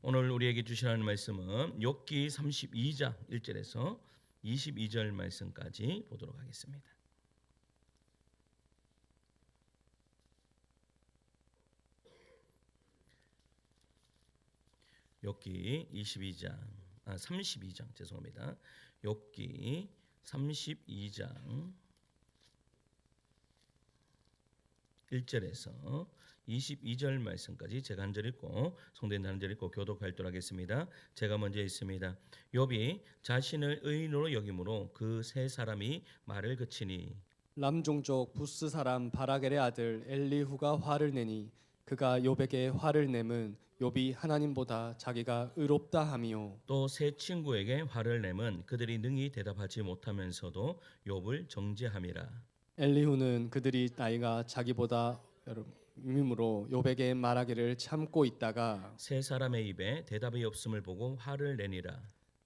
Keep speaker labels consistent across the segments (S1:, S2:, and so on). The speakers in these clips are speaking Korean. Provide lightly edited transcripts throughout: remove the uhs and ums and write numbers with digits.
S1: 오늘 우리에게 주시라는 말씀은 욥기 32장 1절에서 22절 말씀까지 보도록 하겠습니다. 욥기 32장 죄송합니다. 욥기 32장 1절에서 22절 말씀까지 제가 한 절 읽고 성도님 한 절 읽고 교독 발도록 하겠습니다. 제가 먼저 읽습니다. 욥이 자신을 의인으로 여김으로 그 세 사람이 말을 그치니
S2: 람종족 부스 사람 바라겔의 아들 엘리후가 화를 내니 그가 욥에게 화를 내면 욥이 하나님보다 자기가 의롭다 함이요.
S1: 또 세 친구에게 화를 내면 그들이 능히 대답하지 못하면서도 욥을 정죄함이라.
S2: 엘리후는 그들이 나이가 자기보다 유임으로 욥에게 말하기를 참고 있다가
S1: 세 사람의 입에 대답이 없음을 보고 화를 내니라.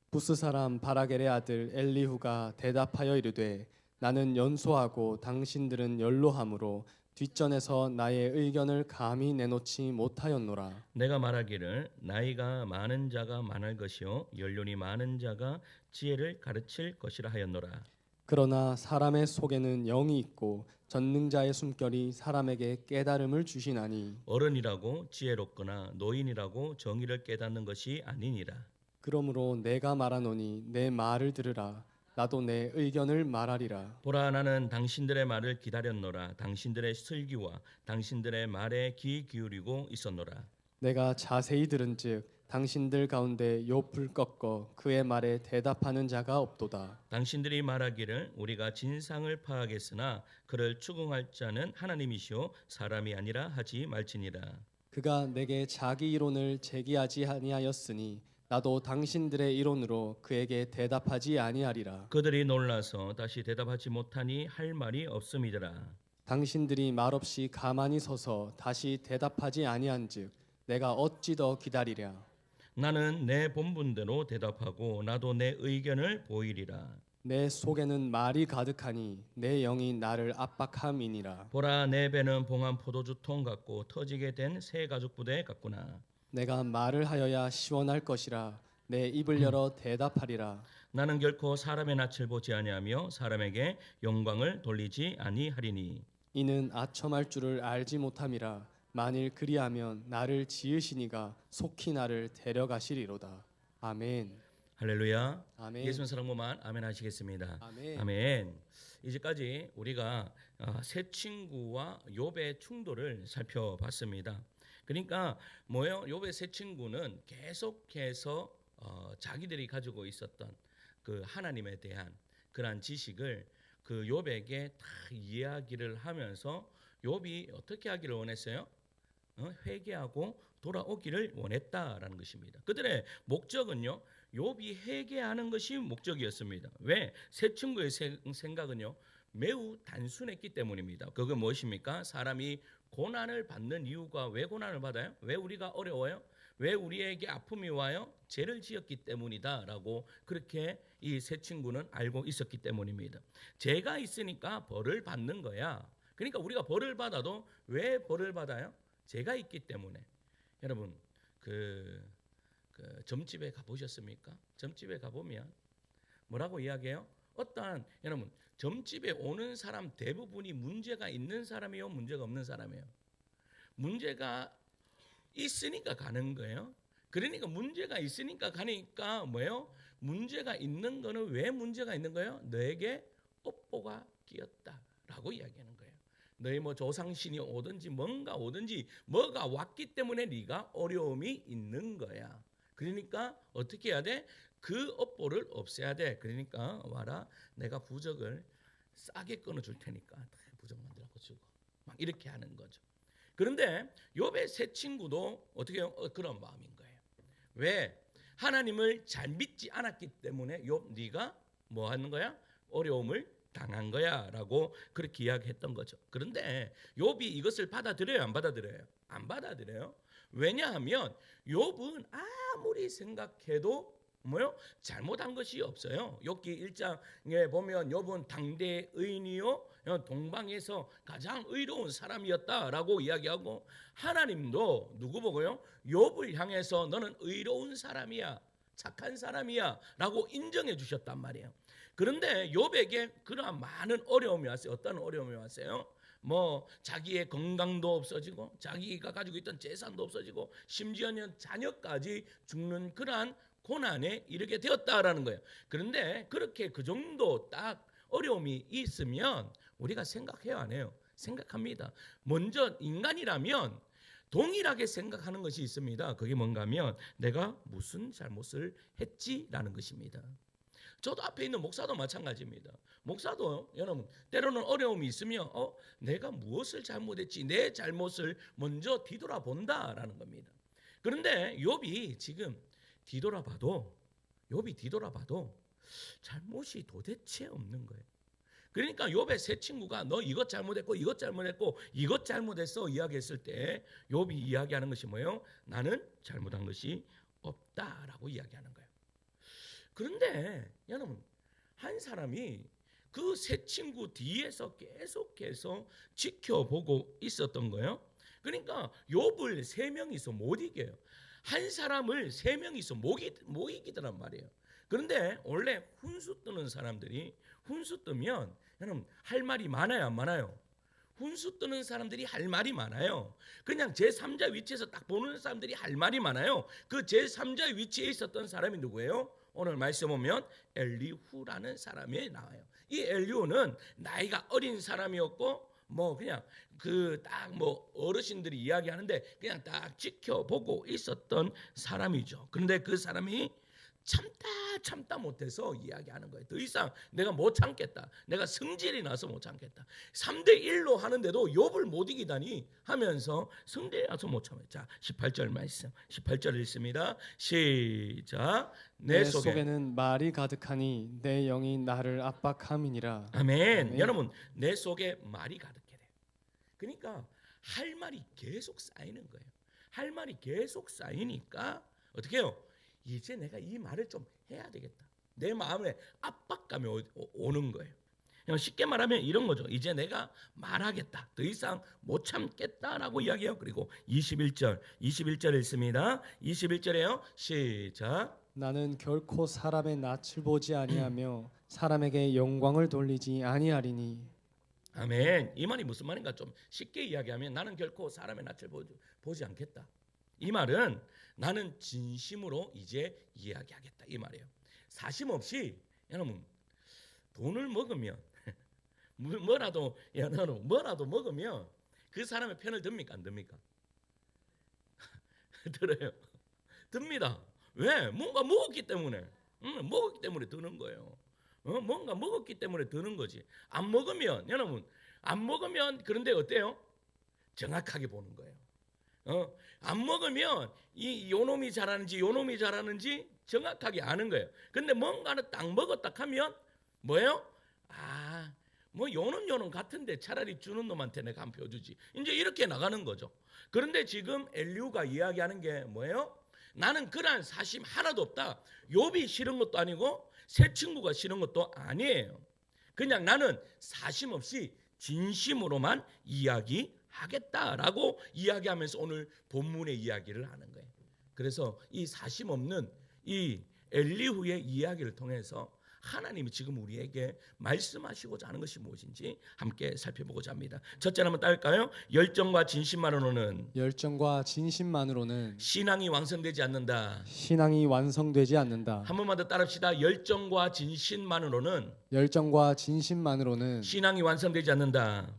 S2: 부스 사람 바라겔의 아들 엘리후가 대답하여 이르되 나는 연소하고 당신들은 연로함으로 뒷전에서 나의 의견을 감히 내놓지 못하였노라.
S1: 내가 말하기를 나이가 많은 자가 만할 것이요 연륜이 많은 자가 지혜를 가르칠 것이라 하였노라.
S2: 그러나 사람의 속에는 영이 있고 전능자의 숨결이 사람에게 깨달음을 주시나니
S1: 어른이라고 지혜롭거나 노인이라고 정의를 깨닫는 것이 아니니라.
S2: 그러므로 내가 말하노니 내 말을 들으라. 나도 내 의견을 말하리라.
S1: 보라 나는 당신들의 말을 기다렸노라. 당신들의 슬기와 당신들의 말에 귀 기울이고 있었노라.
S2: 내가 자세히 들은즉 당신들 가운데 욥을 꺾어 그의 말에 대답하는 자가 없도다.
S1: 당신들이 말하기를 우리가 진상을 파하겠으나 그를 추궁할 자는 하나님이시오 사람이 아니라 하지 말지니라.
S2: 그가 내게 자기 이론을 제기하지 아니하였으니 나도 당신들의 이론으로 그에게 대답하지 아니하리라.
S1: 그들이 놀라서 다시 대답하지 못하니 할 말이 없음이더라.
S2: 당신들이 말없이 가만히 서서 다시 대답하지 아니한즉 내가 어찌 더 기다리랴.
S1: 나는 내 본분대로 대답하고 나도 내 의견을 보이리라.
S2: 내 속에는 말이 가득하니 내 영이 나를 압박함이니라.
S1: 보라 내 배는 봉한 포도주 통 같고 터지게 된 새 가죽 부대 같구나.
S2: 내가 말을 하여야 시원할 것이라. 내 입을 열어 대답하리라.
S1: 나는 결코 사람의 낯을 보지 아니하며 사람에게 영광을 돌리지 아니하리니
S2: 이는 아첨할 줄을 알지 못함이라. 만일 그리하면 나를 지으시니가 속히 나를 데려가시리로다. 아멘.
S1: 할렐루야.
S2: 아멘.
S1: 예수님 사랑모만 아멘 하시겠습니다.
S2: 아멘.
S1: 아멘. 이제까지 우리가 세 친구와 욥의 충돌을 살펴봤습니다. 그러니까 뭐예요? 욥의 세 친구는 계속해서 자기들이 가지고 있었던 그 하나님에 대한 그러한 지식을 그 욥에게 다 이야기를 하면서 욥이 어떻게 하기를 원했어요? 회개하고 돌아오기를 원했다라는 것입니다. 그들의 목적은요, 욥이 회개하는 것이 목적이었습니다. 왜? 세 친구의 생각은요, 매우 단순했기 때문입니다. 그건 무엇입니까? 사람이 고난을 받는 이유가 왜 고난을 받아요? 왜 우리가 어려워요? 왜 우리에게 아픔이 와요? 죄를 지었기 때문이다라고 그렇게 이 세 친구는 알고 있었기 때문입니다. 죄가 있으니까 벌을 받는 거야. 그러니까 우리가 벌을 받아도 왜 벌을 받아요? 죄가 있기 때문에. 여러분 그 점집에 가보셨습니까? 점집에 가보면 뭐라고 이야기해요? 어떠한 여러분 점집에 오는 사람 대부분이 문제가 있는 사람이요, 문제가 없는 사람이에요. 문제가 있으니까 가는 거예요. 그러니까 문제가 있으니까 가니까 뭐예요? 문제가 있는 거는 왜 문제가 있는 거예요? 너에게 업보가 끼었다라고 이야기하는 거예요. 너희 뭐 조상신이 오든지 뭔가 오든지 뭐가 왔기 때문에 네가 어려움이 있는 거야. 그러니까 어떻게 해야 돼? 그 업보를 없애야 돼. 그러니까 와라, 내가 부적을 싸게 끊어줄 테니까 부적 만들어서 주고 막 이렇게 하는 거죠. 그런데 욥의 세 친구도 어떻게 해요? 그런 마음인 거예요. 왜? 하나님을 잘 믿지 않았기 때문에 욥 네가 뭐 하는 거야? 어려움을 당한 거야라고 그렇게 이야기했던 거죠. 그런데 욥이 이것을 받아들여요, 안 받아들여요? 안 받아들여요. 왜냐하면 욥은 아무리 생각해도 뭐요? 잘못한 것이 없어요. 욥기 1장에 보면 욥은 당대 의인이요 동방에서 가장 의로운 사람이었다라고 이야기하고, 하나님도 누구 보고요? 욥을 향해서 너는 의로운 사람이야, 착한 사람이야 라고 인정해 주셨단 말이에요. 그런데 욥에게 그러한 많은 어려움이 왔어요. 어떤 어려움이 왔어요? 뭐 자기의 건강도 없어지고, 자기가 가지고 있던 재산도 없어지고, 심지어는 자녀까지 죽는 그러한 고난에 이르게 되었다라는 거예요. 그런데 그렇게 그 정도 딱 어려움이 있으면 우리가 생각해요, 안 해요? 생각합니다. 먼저 인간이라면 동일하게 생각하는 것이 있습니다. 그게 뭔가 하면 내가 무슨 잘못을 했지라는 것입니다. 저도 앞에 있는 목사도 마찬가지입니다. 목사도 여러분 때로는 어려움이 있으면 내가 무엇을 잘못했지, 내 잘못을 먼저 뒤돌아본다라는 겁니다. 그런데 욥이 지금 뒤돌아봐도 잘못이 도대체 없는 거예요. 그러니까 욥의 세 친구가 너 이것 잘못했고 이것 잘못했고 이것 잘못했어 이야기했을 때 욥이 이야기하는 것이 뭐예요? 나는 잘못한 것이 없다라고 이야기하는 거예요. 그런데 여러분, 한 사람이 그 세 친구 뒤에서 계속해서 지켜보고 있었던 거예요. 그러니까 욥을 세 명이서 못 이겨요. 한 사람을 세 명이서 못 이기더란 말이에요. 그런데 원래 훈수 뜨는 사람들이 훈수 뜨면 여러분 할 말이 많아요, 안 많아요? 훈수 뜨는 사람들이 할 말이 많아요. 그냥 제3자 위치에서 딱 보는 사람들이 할 말이 많아요. 그 제3자 위치에 있었던 사람이 누구예요? 오늘 말씀 보면 엘리후라는 사람이 나와요. 이 엘리후는 나이가 어린 사람이었고 뭐 그냥 그 딱 뭐 어르신들이 이야기하는데 그냥 딱 지켜보고 있었던 사람이죠. 그런데 그 사람이 참다 못해서 이야기하는 거예요. 더 이상 내가 못 참겠다. 내가 성질이 나서 못 참겠다. 3대1로 하는데도 욥을 못 이기다니 하면서 성질이 나서 못 참아요. 자, 18절 말씀. 18절 읽습니다. 시작.
S2: 내 속에는 말이 가득하니 내 영이 나를 압박함이니라.
S1: 아멘.
S2: 아멘.
S1: 여러분, 내 속에 말이 가득해. 그러니까 할 말이 계속 쌓이는 거예요. 할 말이 계속 쌓이니까 어떻게 해요? 이제 내가 이 말을 좀 해야 되겠다. 내 마음에 압박감이 오는 거예요. 쉽게 말하면 이런 거죠. 이제 내가 말하겠다. 더 이상 못 참겠다라고 이야기해요. 그리고 21절 읽습니다. 21절에요. 시작.
S2: 나는 결코 사람의 낯을 보지 아니하며 사람에게 영광을 돌리지 아니하리니.
S1: 아멘. 이 말이 무슨 말인가 좀 쉽게 이야기하면 나는 결코 사람의 낯을 보지 않겠다. 이 말은 나는 진심으로 이제 이야기하겠다 이 말이에요. 사심 없이 여러분 돈을 먹으면 뭐라도 먹으면 그 사람의 편을 듭니까 안 듭니까? 들어요. 듭니다. 왜? 뭔가 먹었기 때문에. 먹었기 때문에 드는 거예요. 뭔가 먹었기 때문에 드는 거지. 안 먹으면 여러분 안 먹으면 그런데 어때요? 정확하게 보는 거예요. 안 먹으면 이 요놈이 잘하는지 정확하게 아는 거예요. 근데 뭔가는 딱 먹었다 하면 뭐예요? 뭐 요놈 같은데 차라리 주는 놈한테 내가 한 표 주지. 이제 이렇게 나가는 거죠. 그런데 지금 엘리후가 이야기하는 게 뭐예요? 나는 그러한 사심 하나도 없다. 욥이 싫은 것도 아니고 새 친구가 싫은 것도 아니에요. 그냥 나는 사심 없이 진심으로만 이야기하겠다라고 이야기하면서 오늘 본문의 이야기를 하는 거예요. 그래서 이 사심 없는 이 엘리후의 이야기를 통해서 하나님이 지금 우리에게 말씀하시고자 하는 것이 무엇인지 함께 살펴보고자 합니다. 첫째는 한번 따를까요? 열정과 진심만으로는 신앙이 완성되지 않는다. 한 번만 더 따릅시다. 열정과 진심만으로는 신앙이 완성되지 않는다.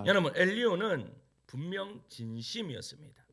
S1: 여러분, 엘리후는 분명 진심이었습니다.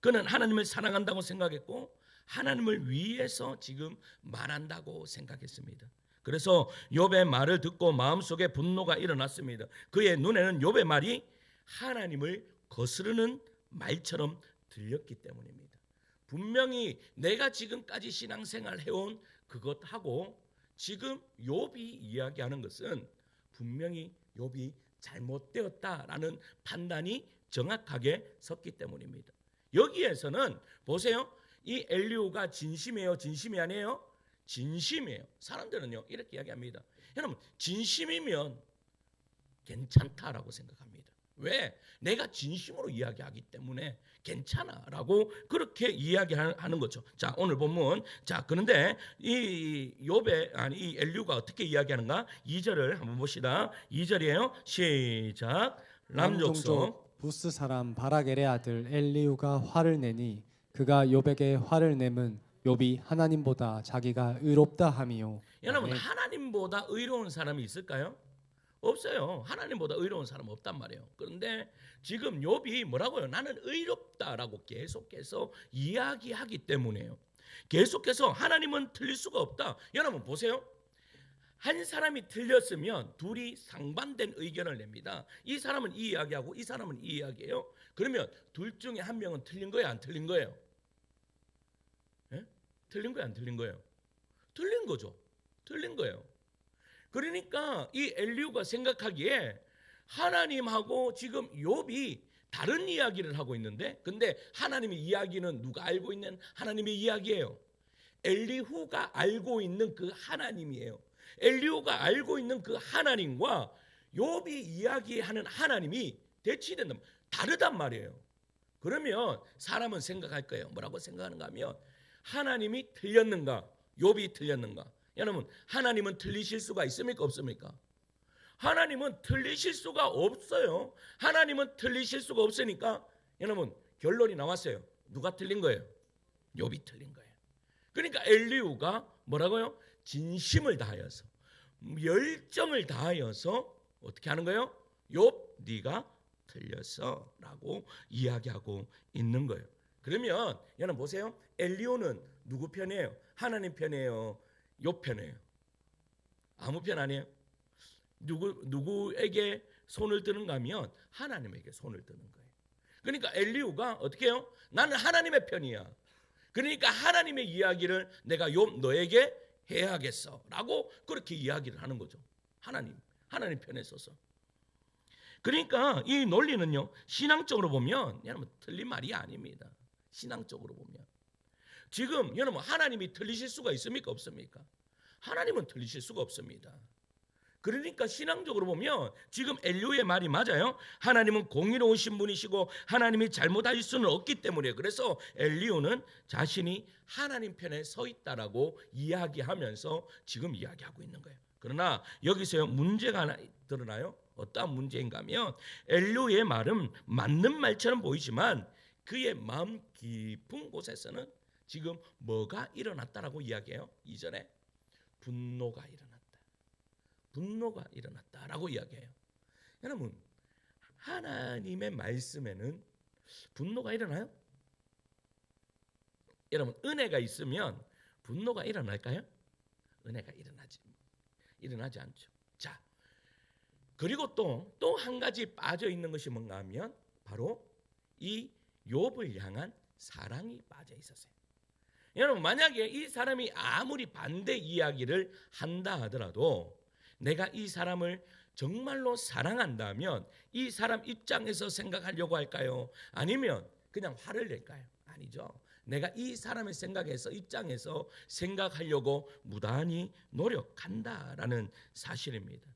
S1: 그는 하나님을 사랑한다고 생각했고 하나님을 위해서 지금 말한다고 생각했습니다. 그래서 욥의 말을 듣고 마음속에 분노가 일어났습니다. 그의 눈에는 욥의 말이 하나님을 거스르는 말처럼 들렸기 때문입니다. 분명히 내가 지금까지 신앙생활 해온 그것하고 지금 욥이 이야기하는 것은 분명히 욥이 잘못되었다라는 판단이 정확하게 섰기 때문입니다. 여기에서는 보세요. 이 엘리후가 진심이에요? 진심이 아니에요? 진심이에요. 사람들은요 이렇게 이야기합니다. 여러분 진심이면 괜찮다라고 생각합니다. 왜? 내가 진심으로 이야기하기 때문에 괜찮아라고 그렇게 이야기하는 거죠. 자, 오늘 본문. 자, 그런데 이 엘리후가 어떻게 이야기하는가? 2절을 한번 봅시다. 2절이에요. 시작. 남족속
S2: 부스 사람 바라겔의 아들 엘리후가 화를 내니 그가 욥에게 화를 내면 욥이 하나님보다 자기가 의롭다 함이요.
S1: 여러분
S2: 아멘.
S1: 하나님보다 의로운 사람이 있을까요? 없어요. 하나님보다 의로운 사람 없단 말이에요. 그런데 지금 욥이 뭐라고요? 나는 의롭다라고 계속해서 이야기하기 때문에요. 계속해서 하나님은 틀릴 수가 없다. 여러분 보세요. 한 사람이 틀렸으면 둘이 상반된 의견을 냅니다. 이 사람은 이 이야기하고 이 사람은 이 이야기예요. 그러면 둘 중에 한 명은 틀린 거예요, 안 틀린 거예요? 예? 틀린 거예요, 안 틀린 거예요? 틀린 거죠. 틀린 거예요. 그러니까 이 엘리후가 생각하기에 하나님하고 지금 욥이 다른 이야기를 하고 있는데, 근데 하나님의 이야기는 누가 알고 있는 하나님의 이야기예요? 엘리후가 알고 있는 그 하나님이에요. 엘리후가 알고 있는 그 하나님과 욥이 이야기하는 하나님이 대치된다, 다르단 말이에요. 그러면 사람은 생각할 거예요. 뭐라고 생각하는가 하면 하나님이 틀렸는가, 욥이 틀렸는가. 여러분 하나님은 틀리실 수가 있습니까, 없습니까? 하나님은 틀리실 수가 없어요. 하나님은 틀리실 수가 없으니까 여러분 결론이 나왔어요. 누가 틀린 거예요? 욥이 틀린 거예요. 그러니까 엘리후가 뭐라고요? 진심을 다하여서, 열정을 다하여서 어떻게 하는 거예요? 욥 네가 틀렸어라고 이야기하고 있는 거예요. 그러면 여러분 보세요. 엘리후는 누구 편이에요? 하나님 편이에요? 욥 편이에요? 아무 편 아니에요? 누구에게 손을 드는가 하면 하나님에게 손을 드는 거예요. 그러니까 엘리후가 어떻게 해요? 나는 하나님의 편이야. 그러니까 하나님의 이야기를 내가 욥 너에게 해야겠어 라고 그렇게 이야기를 하는 거죠. 하나님 편에 서서. 그러니까 이 논리는요 신앙적으로 보면 여러분 틀린 말이 아닙니다. 신앙적으로 보면 지금 여러분 하나님이 틀리실 수가 있습니까, 없습니까? 하나님은 틀리실 수가 없습니다. 그러니까 신앙적으로 보면 지금 엘리후의 말이 맞아요. 하나님은 공의로우신 분이시고 하나님이 잘못하실 수는 없기 때문에, 그래서 엘리후는 자신이 하나님 편에 서 있다라고 이야기하면서 지금 이야기하고 있는 거예요. 그러나 여기서 문제가 하나 드러나요. 어떠한 문제인가 하면 엘리후의 말은 맞는 말처럼 보이지만 그의 마음 깊은 곳에서는 지금 뭐가 일어났다라고 이야기해요. 이전에 분노가 일어났다라고 이야기해요. 여러분 하나님의 말씀에는 분노가 일어나요? 여러분 은혜가 있으면 분노가 일어날까요? 은혜가 일어나지 않죠. 자, 그리고 또 한 가지 빠져 있는 것이 뭔가 하면 바로 이 욥을 향한 사랑이 빠져 있었어요. 여러분 만약에 이 사람이 아무리 반대 이야기를 한다 하더라도 내가 이 사람을 정말로 사랑한다면 이 사람 입장에서 생각하려고 할까요? 아니면 그냥 화를 낼까요? 아니죠. 내가 이 사람의 입장에서 생각하려고 무단히 노력한다라는 사실입니다.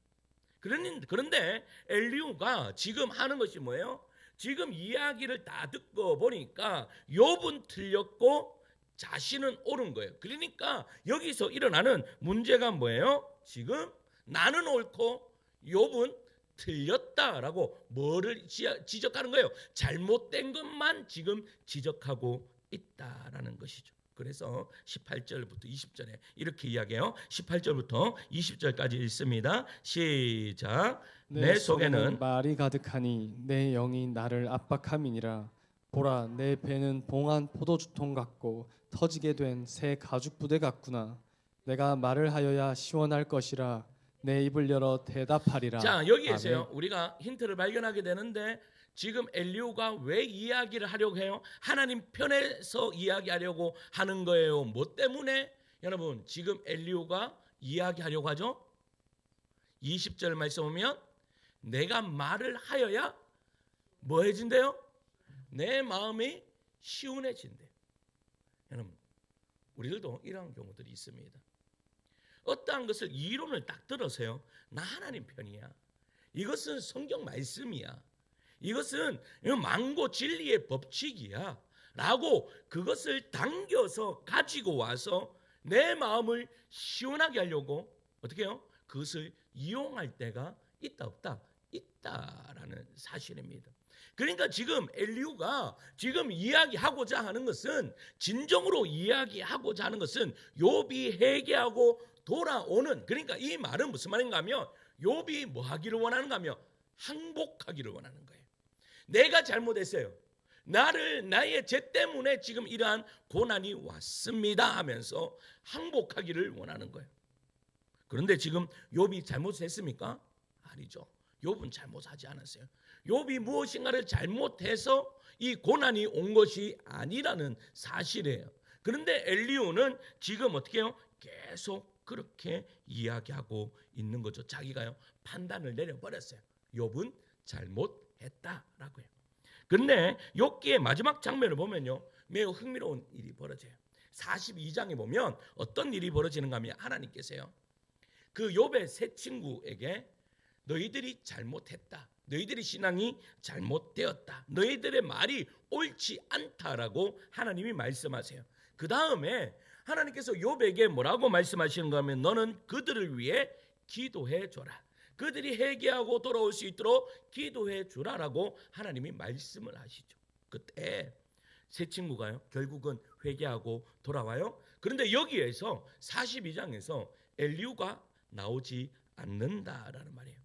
S1: 그런데 엘리후가 지금 하는 것이 뭐예요? 지금 이야기를 다 듣고 보니까 욥은 틀렸고 자신은 옳은 거예요. 그러니까 여기서 일어나는 문제가 뭐예요? 지금 나는 옳고 욥은 틀렸다라고 뭐를 지적하는 거예요? 잘못된 것만 지금 지적하고 있다라는 것이죠. 그래서 18절부터 20절에 이렇게 이야기해요. 18절부터 20절까지 읽습니다. 시작. 내 속에는
S2: 말이 가득하니 내 영이 나를 압박함이니라. 보라, 내 배는 봉한 포도주통 같고 터지게 된 새 가죽 부대 같구나. 내가 말을 하여야 시원할 것이라. 내 입을 열어 대답하리라.
S1: 자, 여기에서요 우리가 힌트를 발견하게 되는데 지금 엘리후가 왜 이야기를 하려고 해요? 하나님 편에서 이야기하려고 하는 거예요. 뭐 때문에? 여러분 지금 엘리후가 이야기하려고 하죠? 20절 말씀 보면 내가 말을 하여야 뭐 해진대요? 내 마음이 시원해진대. 여러분, 우리들도 이러한 경우들이 있습니다. 어떠한 것을 이론을 딱 들어서요, 나 하나님 편이야, 이것은 성경 말씀이야, 이것은 만고 진리의 법칙이야 라고 그것을 당겨서 가지고 와서 내 마음을 시원하게 하려고 어떻게 해요? 그것을 이용할 때가 있다 없다? 있다라는 사실입니다. 그러니까 지금 엘리후가 지금 이야기하고자 하는 것은, 진정으로 이야기하고자 하는 것은 욥이 회개하고 돌아오는, 그러니까 이 말은 무슨 말인가 하면 욥이 뭐 하기를 원하는가 하면 항복하기를 원하는 거예요. 내가 잘못했어요, 나의 죄 때문에 지금 이러한 고난이 왔습니다 하면서 항복하기를 원하는 거예요. 그런데 지금 욥이 잘못했습니까? 아니죠. 욥은 잘못하지 않았어요. 욥이 무엇인가를 잘못해서 이 고난이 온 것이 아니라는 사실이에요. 그런데 엘리후는 지금 어떻게 해요? 계속 그렇게 이야기하고 있는 거죠. 자기가요, 판단을 내려버렸어요. 욥은 잘못했다라고 해요. 그런데 욥기의 마지막 장면을 보면요, 매우 흥미로운 일이 벌어져요. 42장에 보면 어떤 일이 벌어지는가 하면, 하나님께서요, 그 욥의 세 친구에게 너희들이 잘못했다, 너희들이 신앙이 잘못되었다, 너희들의 말이 옳지 않다라고 하나님이 말씀하세요. 그 다음에 하나님께서 욥에게 뭐라고 말씀하시는가 하면, 너는 그들을 위해 기도해 줘라, 그들이 회개하고 돌아올 수 있도록 기도해 주라라고 하나님이 말씀을 하시죠. 그때 세 친구가요, 결국은 회개하고 돌아와요. 그런데 여기에서 42장에서 엘리후가 나오지 않는다라는 말이에요.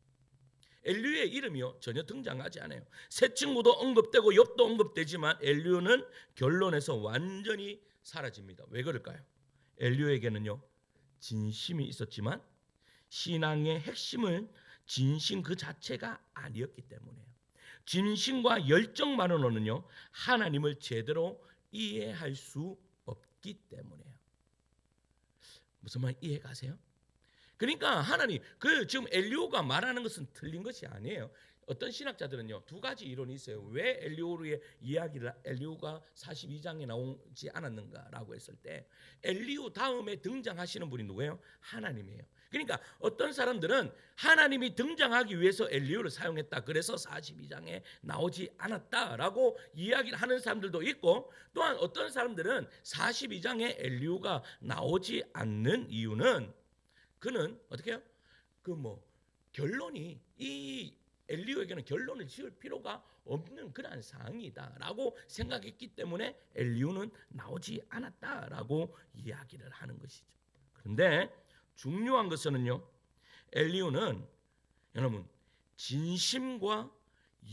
S1: 엘리후의 이름이요, 전혀 등장하지 않아요. 세 친구도 언급되고 욥도 언급되지만 엘리후는 결론에서 완전히 사라집니다. 왜 그럴까요? 엘리후에게는요, 진심이 있었지만 신앙의 핵심은 진심 그 자체가 아니었기 때문에요. 진심과 열정만으로는요, 하나님을 제대로 이해할 수 없기 때문에요. 무슨 말 이해가세요? 그러니까 하나님, 지금 엘리후가 말하는 것은 틀린 것이 아니에요. 어떤 신학자들은요, 두 가지 이론이 있어요. 왜 엘리후의 이야기를 엘리후가 42장에 나오지 않았는가라고 했을 때, 엘리후 다음에 등장하시는 분이 누구예요? 하나님이에요. 그러니까 어떤 사람들은 하나님이 등장하기 위해서 엘리후를 사용했다, 그래서 42장에 나오지 않았다라고 이야기를 하는 사람들도 있고, 또한 어떤 사람들은 42장에 엘리후가 나오지 않는 이유는, 그는 어떻게 해요? 결론이, 이 엘리후에게는 결론을 지을 필요가 없는 그러한 상황이다라고 생각했기 때문에 엘리후는 나오지 않았다라고 이야기를 하는 것이죠. 그런데 중요한 것은요, 엘리후는 여러분 진심과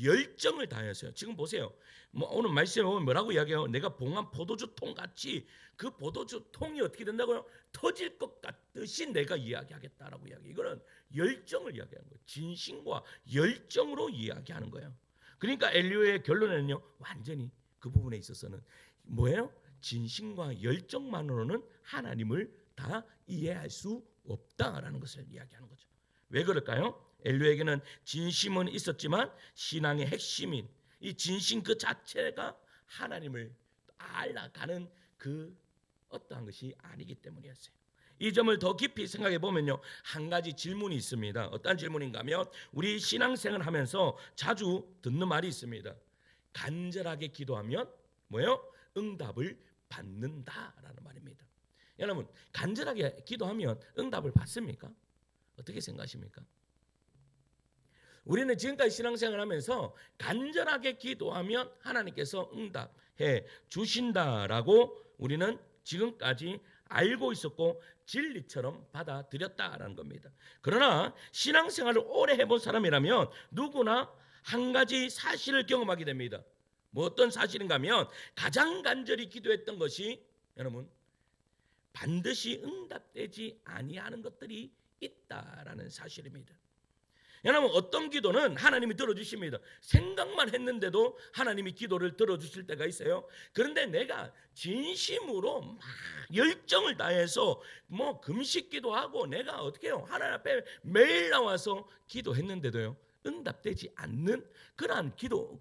S1: 열정을 다해서요. 지금 보세요. 오늘 말씀에 보면 뭐라고 이야기해요? 내가 봉한 포도주 통 같이, 그 포도주 통이 어떻게 된다고요? 터질 것 같듯이 내가 이야기하겠다라고 이야기. 이거는 열정을 이야기하는 거예요. 진심과 열정으로 이야기하는 거예요. 그러니까 엘리후의 결론에는요, 완전히 그 부분에 있어서는 뭐예요? 진심과 열정만으로는 하나님을 다 이해할 수 없다라는 것을 이야기하는 거죠. 왜 그럴까요? 엘리후에게는 진심은 있었지만 신앙의 핵심인 이 진심 그 자체가 하나님을 알아가는 그 어떠한 것이 아니기 때문이었어요. 이 점을 더 깊이 생각해 보면요, 한 가지 질문이 있습니다. 어떤 질문인가 하면, 우리 신앙생활을 하면서 자주 듣는 말이 있습니다. 간절하게 기도하면 뭐예요? 응답을 받는다라는 말입니다. 여러분, 간절하게 기도하면 응답을 받습니까? 어떻게 생각하십니까? 우리는 지금까지 신앙생활을 하면서 간절하게 기도하면 하나님께서 응답해 주신다라고 우리는 지금까지 알고 있었고 진리처럼 받아들였다라는 겁니다. 그러나 신앙생활을 오래 해본 사람이라면 누구나 한 가지 사실을 경험하게 됩니다. 뭐 어떤 사실인가 하면, 가장 간절히 기도했던 것이 여러분 반드시 응답되지 아니하는 것들이 있다라는 사실입니다. 여러분, 어떤 기도는 하나님이 들어주십니다. 생각만 했는데도 하나님이 기도를 들어주실 때가 있어요. 그런데 내가 진심으로 막 열정을 다해서 금식 기도하고 내가 어떻게 해요? 하나님 앞에 매일 나와서 기도했는데도요, 응답되지 않는 그러한 기도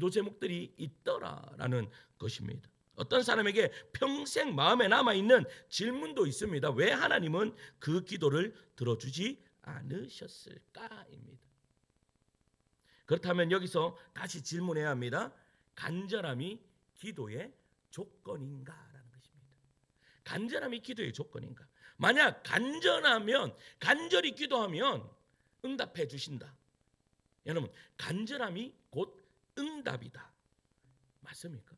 S1: 제목들이 있더라라는 것입니다. 어떤 사람에게 평생 마음에 남아있는 질문도 있습니다. 왜 하나님은 그 기도를 들어주지 않으셨을까입니다. 그렇다면 여기서 다시 질문해야 합니다. 간절함이 기도의 조건인가라는 것입니다. 간절함이 기도의 조건인가? 만약 간절히 기도하면 응답해 주신다. 여러분, 간절함이 곧 응답이다. 맞습니까?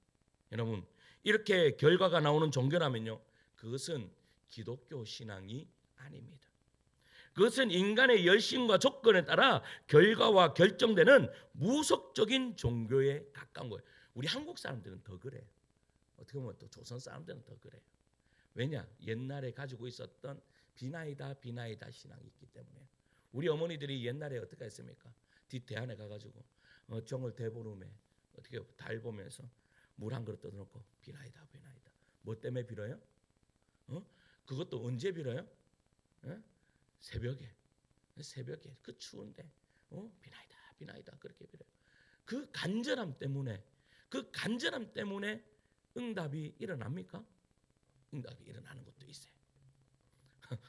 S1: 여러분, 이렇게 결과가 나오는 종교라면요, 그것은 기독교 신앙이 아닙니다. 그것은 인간의 열심과 조건에 따라 결과와 결정되는 무속적인 종교에 가까운 거예요. 우리 한국 사람들은 더 그래요. 어떻게 보면 또 조선 사람들은 더 그래요. 왜냐? 옛날에 가지고 있었던 비나이다 신앙이 있기 때문에. 우리 어머니들이 옛날에 어떻게 했습니까? 뒷대안에 가가지고 정을 대보름에 어떻게 달 보면서 물 한 그릇 떠놓고 비나이다. 뭐 때문에 빌어요? 그것도 언제 빌어요? 새벽에 그 추운데 비나이다 그렇게 빌어요. 그 간절함 때문에 응답이 일어납니까? 응답이 일어나는 것도 있어요.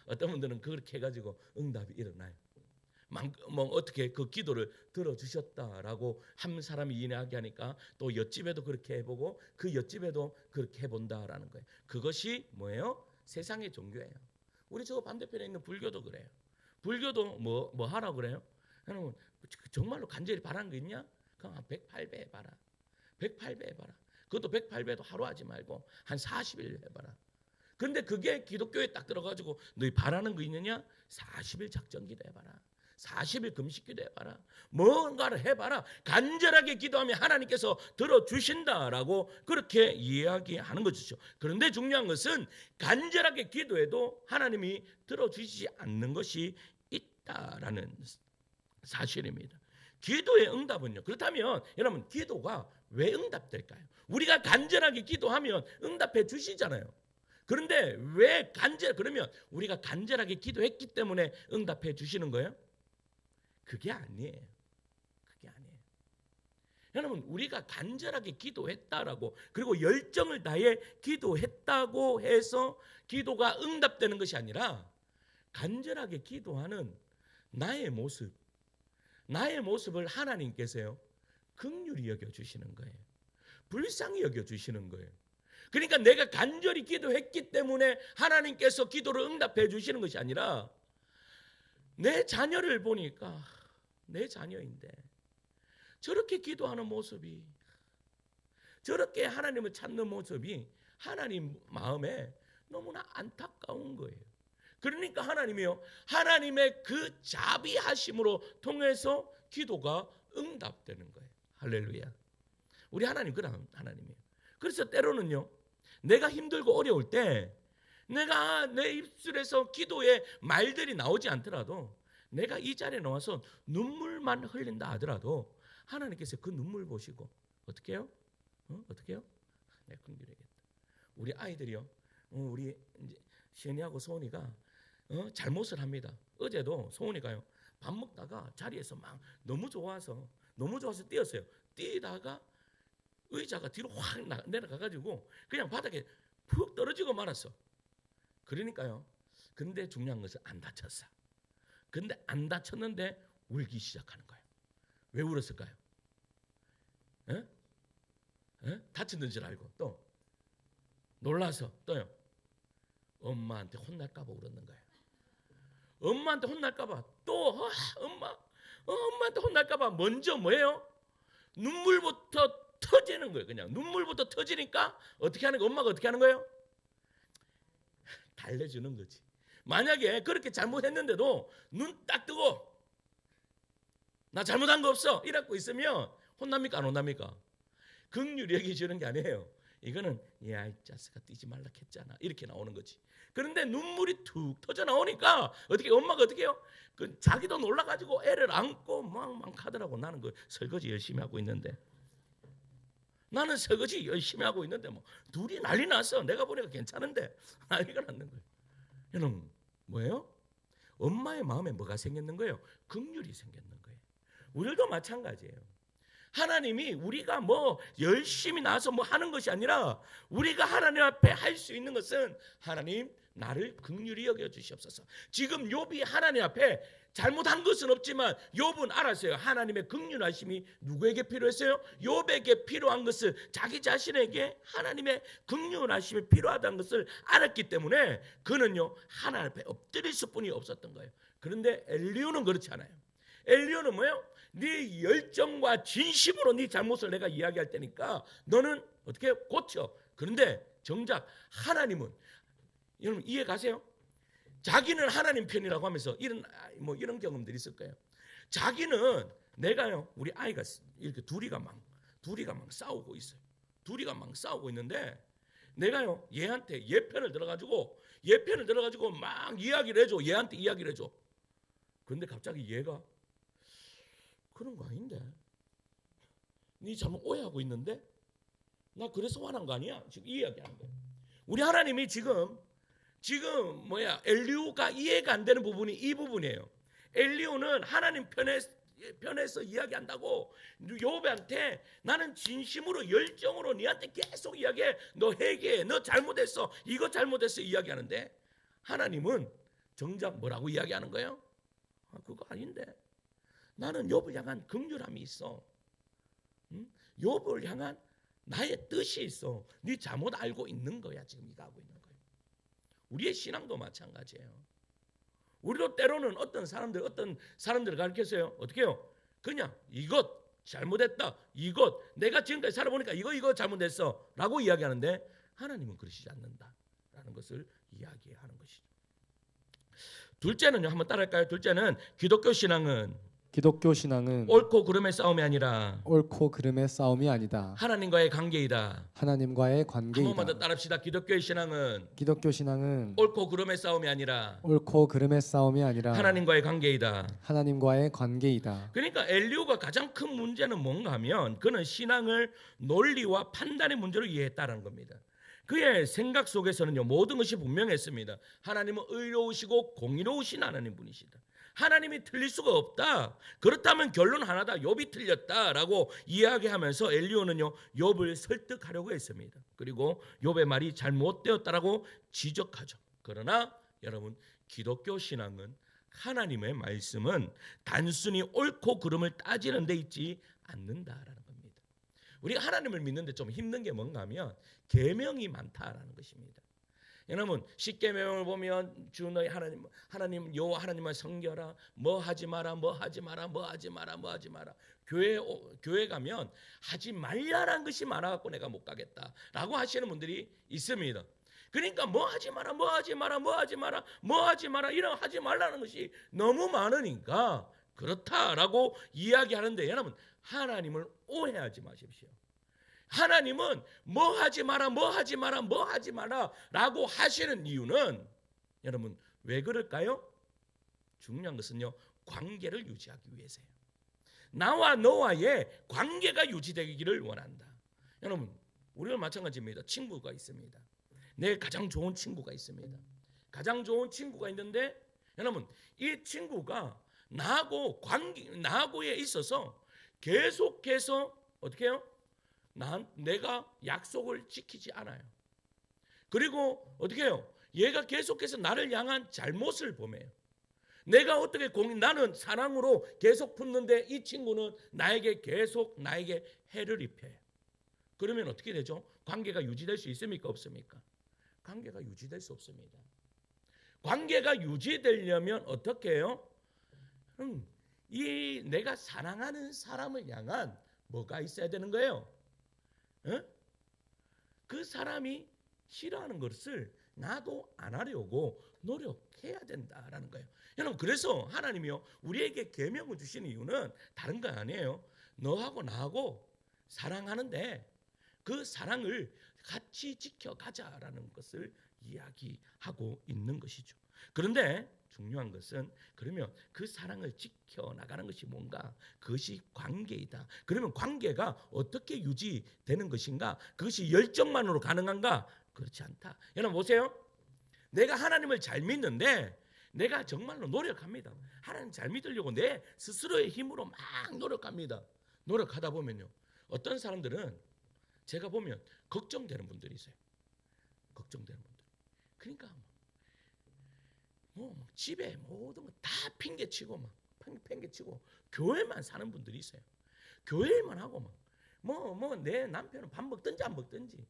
S1: 어떤 분들은 그렇게 해가지고 응답이 일어나요. 뭐 어떻게 그 기도를 들어주셨다라고 한 사람이 이야기하니까 또 옆집에도 그렇게 해보고 그 옆집에도 그렇게 해본다라는 거예요. 그것이 뭐예요? 세상의 종교예요. 우리 저 반대편에 있는 불교도 그래요. 불교도 뭐 하라고 그래요? 여러분, 정말로 간절히 바라는 거 있냐? 그럼 한 108배 해봐라. 108배 해봐라. 그것도 108배도 하루 하지 말고 한 40일 해봐라. 그런데 그게 기독교에 딱 들어가지고 너희 바라는 거 있느냐? 40일 작전 기도해봐라. 40일 금식 기도해봐라. 뭔가를 해봐라. 간절하게 기도하면 하나님께서 들어주신다라고 그렇게 이야기하는 것이죠. 그런데 중요한 것은 간절하게 기도해도 하나님이 들어주시지 않는 것이 있다라는 사실입니다. 기도의 응답은요. 그렇다면 여러분, 기도가 왜 응답될까요? 우리가 간절하게 기도하면 응답해 주시잖아요. 그런데 그러면 우리가 간절하게 기도했기 때문에 응답해 주시는 거예요? 그게 아니에요. 여러분, 우리가 간절하게 기도했다라고, 그리고 열정을 다해 기도했다고 해서 기도가 응답되는 것이 아니라, 간절하게 기도하는 나의 모습을 하나님께서요, 긍휼히 여겨주시는 거예요. 불쌍히 여겨주시는 거예요. 그러니까 내가 간절히 기도했기 때문에 하나님께서 기도를 응답해 주시는 것이 아니라, 내 자녀를 보니까 내 자녀인데 저렇게 기도하는 모습이, 저렇게 하나님을 찾는 모습이 하나님 마음에 너무나 안타까운 거예요. 그러니까 하나님이요, 하나님의 그 자비하심으로 통해서 기도가 응답되는 거예요. 할렐루야. 우리 하나님 그런 하나님이에요. 그래서 때로는요, 내가 힘들고 어려울 때 내가 내 입술에서 기도의 말들이 나오지 않더라도, 내가 이 자리에 나와서 눈물만 흘린다 하더라도 하나님께서 그 눈물 보시고 어떻게 해요? 어떻게 해요? 내 긍휼해야겠다. 우리 아이들이요, 우리 이제 시은이하고 소은이가 잘못을 합니다. 어제도 소은이가요, 밥 먹다가 자리에서 막 너무 좋아서 뛰었어요. 뛰다가 의자가 뒤로 확 내려가가지고 그냥 바닥에 푹 떨어지고 말았어. 그러니까요, 근데 중요한 것은 안 다쳤어. 근데 안 다쳤는데 울기 시작하는 거예요. 왜 울었을까요? 다쳤는 줄 알고, 또 놀라서, 또요, 엄마한테 혼날까 봐 울었는 거예요. 엄마한테 혼날까 봐, 또 엄마한테 혼날까 봐 먼저 뭐예요? 눈물부터 터지는 거예요. 그냥 눈물부터 터지니까 어떻게 하는 거예요? 엄마가 어떻게 하는 거예요? 달래주는 거지. 만약에 그렇게 잘못했는데도 눈 딱 뜨고 나 잘못한 거 없어 이러고 있으면 혼납니까? 안 혼납니까? 긍휼히 여기주는 게 아니에요. 이거는 야, 이 자식아 뛰지 말라 했잖아, 이렇게 나오는 거지. 그런데 눈물이 툭 터져 나오니까 엄마가 어떻게 해요? 자기도 놀라가지고 애를 안고 막 하더라고. 나는 그 설거지 열심히 하고 있는데 뭐 둘이 난리 났어. 내가 보니까 괜찮은데 난리가 났는 거예요. 여러분, 뭐예요? 엄마의 마음에 뭐가 생겼는 거예요? 긍휼이 생겼는 거예요. 우리도 마찬가지예요. 하나님이 우리가 뭐 열심히 나서 뭐 하는 것이 아니라 우리가 하나님 앞에 할 수 있는 것은 하나님 나를 긍휼히 여겨 주시옵소서. 지금 욥이 하나님 앞에 잘못한 것은 없지만 욥은 알았어요. 하나님의 긍휼하심이 누구에게 필요했어요? 욥에게 필요한 것을 자기 자신에게 하나님의 긍휼하심이 필요하다는 것을 알았기 때문에 그는요 하나님 앞에 엎드릴 수뿐이 없었던 거예요. 그런데 엘리후는 그렇지 않아요. 엘리후는 뭐예요? 네 열정과 진심으로 네 잘못을 내가 이야기할 테니까 너는 어떻게 고쳐. 그런데 정작 하나님은, 여러분 이해 가세요? 자기는 하나님 편이라고 하면서 이런 경험들이 있을 거예요. 자기는 내가요, 우리 아이가 이렇게 둘이가 막 싸우고 있어요. 둘이가 막 싸우고 있는데 내가요 얘한테 얘 편을 들어가지고 막 이야기를 해줘. 얘한테 이야기를 해줘. 그런데 갑자기 얘가 그런 거 아닌데, 네 잘못 오해하고 있는데 나 그래서 화난 거 아니야? 지금 이 이야기하는 거예요. 우리 하나님이 지금 엘리후가 이해가 안 되는 부분이 이 부분이에요. 엘리후는 하나님 편에서 이야기한다고 욥한테 나는 진심으로 열정으로 네한테 계속 이야기해. 너 회개해. 너 잘못했어. 이거 잘못했어. 이야기하는데 하나님은 정작 뭐라고 이야기하는 거예요? 그거 아닌데. 나는 욥을 향한 긍휼함이 있어. 욥을 향한 나의 뜻이 있어. 네 잘못 알고 있는 거야. 지금 네가 하고 있는 거야. 우리의 신앙도 마찬가지예요. 우리도 때로는 어떤 사람들을 가르쳤어요. 어떻게 해요? 그냥 이것 잘못했다. 이것 내가 지금까지 살아보니까 이거 잘못했어 라고 이야기하는데 하나님은 그러시지 않는다라는 것을 이야기하는 것이죠. 둘째는요, 한번 따라할까요? 둘째는 기독교 신앙은 옳고 그름의 싸움이 아니라 하나님과의 관계이다. 한 번만 더 따라합시다. 기독교 신앙은 옳고 그름의 싸움이 아니라 하나님과의 관계이다. 그러니까 엘리후가 가장 큰 문제는 뭔가 하면 그는 신앙을 논리와 판단의 문제로 이해했다는 겁니다. 그의 생각 속에서는요 모든 것이 분명했습니다. 하나님은 의로우시고 공의로우신 하나님 분이시다. 하나님이 틀릴 수가 없다. 그렇다면 결론 하나다. 욥이 틀렸다라고 이야기하면서 엘리후는요 욥을 설득하려고 했습니다. 그리고 욥의 말이 잘못되었다라고 지적하죠. 그러나 여러분, 기독교 신앙은 하나님의 말씀은 단순히 옳고 그름을 따지는 데 있지 않는다라는 겁니다. 우리가 하나님을 믿는데 좀 힘든 게 뭔가 하면 계명이 많다라는 것입니다. 여러분, 십계명을 보면 주 너희 하나님 여호와 하나님을 섬겨라. 뭐 하지 마라. 교회 가면 하지 말라라는 것이 많아갖고 내가 못 가겠다라고 하시는 분들이 있습니다. 그러니까 뭐 하지 마라 이런 하지 말라는 것이 너무 많으니까 그렇다라고 이야기하는데, 여러분 하나님을 오해하지 마십시오. 하나님은 뭐 하지 마라 라고 하시는 이유는 여러분 왜 그럴까요? 중요한 것은요 관계를 유지하기 위해서예요. 나와 너와의 관계가 유지되기를 원한다. 여러분 우리는 마찬가지입니다. 친구가 있습니다. 내 가장 좋은 친구가 있습니다. 가장 좋은 친구가 있는데 여러분 이 친구가 나하고에 있어서 계속해서 어떻게 해요? 내가 약속을 지키지 않아요. 그리고 어떻게 해요? 얘가 계속해서 나를 향한 잘못을 범해요. 내가 어떻게 나는 사랑으로 계속 품는데 이 친구는 나에게 해를 입혀요. 그러면 어떻게 되죠? 관계가 유지될 수 있습니까? 없습니까? 관계가 유지될 수 없습니다. 관계가 유지되려면 어떻게 해요? 이 내가 사랑하는 사람을 향한 뭐가 있어야 되는 거예요? 그 사람이 싫어하는 것을 나도 안 하려고 노력해야 된다라는 거예요. 여러분 그래서 하나님이요 우리에게 계명을 주시는 이유는 다른 거 아니에요. 너하고 나하고 사랑하는데 그 사랑을 같이 지켜가자라는 것을 이야기하고 있는 것이죠. 그런데 중요한 것은 그러면 그 사랑을 지켜나가는 것이 뭔가? 그것이 관계이다. 그러면 관계가 어떻게 유지되는 것인가? 그것이 열정만으로 가능한가? 그렇지 않다. 여러분 보세요. 내가 하나님을 잘 믿는데 내가 정말로 노력합니다. 하나님 잘 믿으려고 내 스스로의 힘으로 막 노력합니다. 노력하다 보면요, 어떤 사람들은 제가 보면 걱정되는 분들이 있어요. 걱정되는 분들. 그러니까 뭐 집에 모든 거 다 핑계치고 막 핑계치고 교회만 사는 분들이 있어요. 교회만 하고 뭐 내 남편은 밥 먹든지 안 먹든지,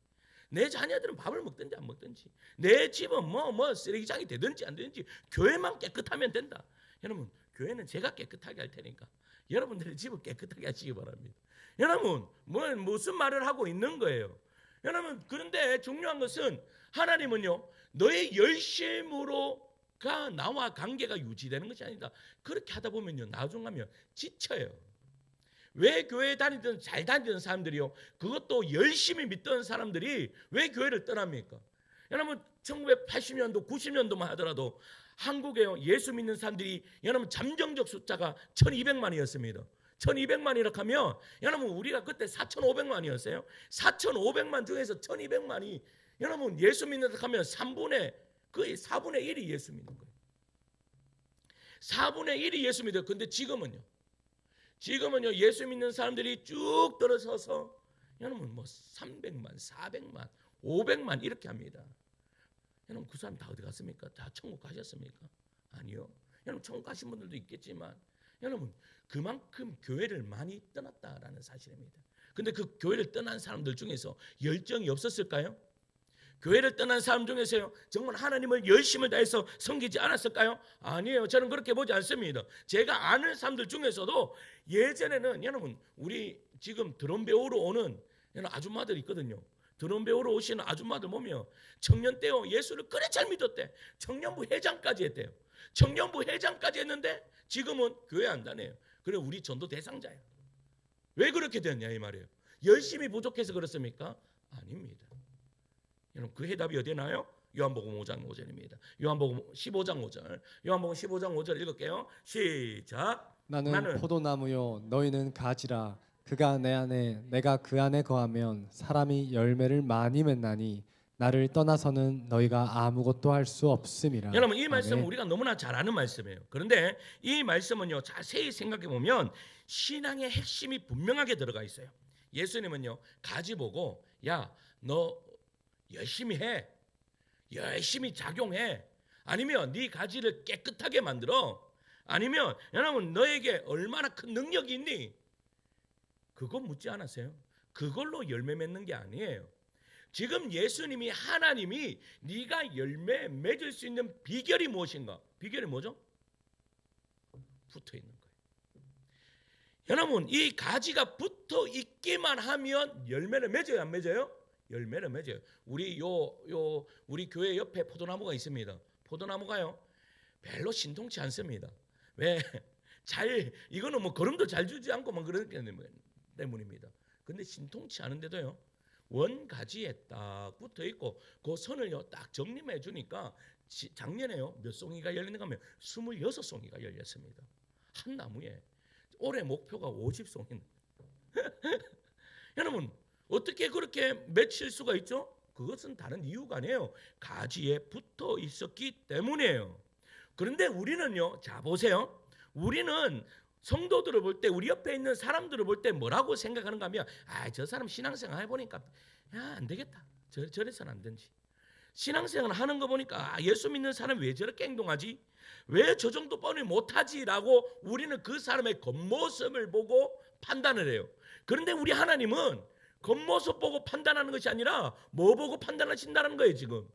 S1: 내 자녀들은 밥을 먹든지 안 먹든지, 내 집은 뭐 쓰레기장이 되든지 안 되든지 교회만 깨끗하면 된다. 여러분, 교회는 제가 깨끗하게 할 테니까 여러분들의 집을 깨끗하게 하시기 바랍니다. 여러분, 무슨 말을 하고 있는 거예요? 여러분, 그런데 중요한 것은 하나님은요, 너의 열심으로가 나와 관계가 유지되는 것이 아니다. 그렇게 하다 보면요, 나중 가면 지쳐요. 왜 교회 다니던 잘 다니던 사람들이요, 그것도 열심히 믿던 사람들이 왜 교회를 떠납니까? 여러분, 1980년도 90년도만 하더라도 한국에 예수 믿는 사람들이 여러분 잠정적 숫자가 1200만이었습니다. 1200만이라고 하면 여러분 우리가 그때 4500만이었어요. 4500만 중에서 1200만이 여러분 예수 믿는다 하면 3분의 거의 4분의 1이 예수 믿는 거예요. 4분의 1이 예수 믿어요. 근데 지금은요 예수 믿는 사람들이 쭉 들어서서 여러분 뭐 300만, 400만, 500만 이렇게 합니다. 여러분 그 사람 다 어디 갔습니까? 다 천국 가셨습니까? 아니요. 여러분 천국 가신 분들도 있겠지만 여러분 그만큼 교회를 많이 떠났다라는 사실입니다. 근데 그 교회를 떠난 사람들 중에서 열정이 없었을까요? 교회를 떠난 사람 중에서요 정말 하나님을 열심을 다해서 섬기지 않았을까요? 아니에요. 저는 그렇게 보지 않습니다. 제가 아는 사람들 중에서도 예전에는 여러분 우리 지금 드럼 배우러 오는 아줌마들 있거든요. 드럼 배우러 오시는 아줌마들 보면 청년 때요 예수를 그래 잘 믿었대. 청년부 회장까지 했대요. 청년부 회장까지 했는데 지금은 교회 안 다녀요. 그래 우리 전도 대상자예요. 왜 그렇게 됐냐 이 말이에요. 열심히 부족해서 그렇습니까? 아닙니다. 여러분 그 해답이 어디에 나요? 요한복음 5장 5절입니다. 요한복음 15장 5절. 요한복음 15장 5절 읽을게요. 시작.
S2: 나는 포도나무요 너희는 가지라. 그가 내 안에 내가 그 안에 거하면 사람이 열매를 많이 맺나니 나를 떠나서는 너희가 아무것도 할 수 없음이라.
S1: 여러분 이 말씀은
S2: 아멘.
S1: 우리가 너무나 잘 아는 말씀이에요. 그런데 이 말씀은요 자세히 생각해 보면 신앙의 핵심이 분명하게 들어가 있어요. 예수님은요 가지 보고 야 너 열심히 해, 열심히 작용해, 아니면 네 가지를 깨끗하게 만들어, 아니면 여러분 너에게 얼마나 큰 능력이 있니? 그거 묻지 않았어요. 그걸로 열매 맺는 게 아니에요. 지금 예수님이 하나님이 네가 열매 맺을 수 있는 비결이 무엇인가? 비결이 뭐죠? 붙어 있는 거예요. 여러분 이 가지가 붙어 있기만 하면 열매를 맺어요, 안 맺어요? 열매를 맺어요. 우리 우리 교회 옆에 포도나무가 있습니다. 포도나무가요 별로 신통치 않습니다. 왜? 이거는 뭐 거름도 잘 주지 않고 막 그런 때문입니다. 근데 신통치 않은데도요 원가지에 딱 붙어 있고 그 선을요 딱 정림해 주니까 작년에요 몇 송이가 열리는가 하면 26송이가 열렸습니다. 한 나무에. 올해 목표가 50송이. 여러분 어떻게 그렇게 맺힐 수가 있죠? 그것은 다른 이유가 아니에요. 가지에 붙어 있었기 때문이에요. 그런데 우리는요, 자 보세요. 우리는 성도들을 볼 때, 우리 옆에 있는 사람들을 볼 때 뭐라고 생각하는가 하면 저 사람 신앙생활 해보니까 안 되겠다. 저래서는 안 되지. 신앙생활 하는 거 보니까 예수 믿는 사람이 왜 저렇게 행동하지? 왜 저 정도 뻔히 못하지? 라고 우리는 그 사람의 겉모습을 보고 판단을 해요. 그런데 우리 하나님은 겉모습 보고 판단하는 것이 아니라 뭐 보고 판단하신다는 거예요. 지금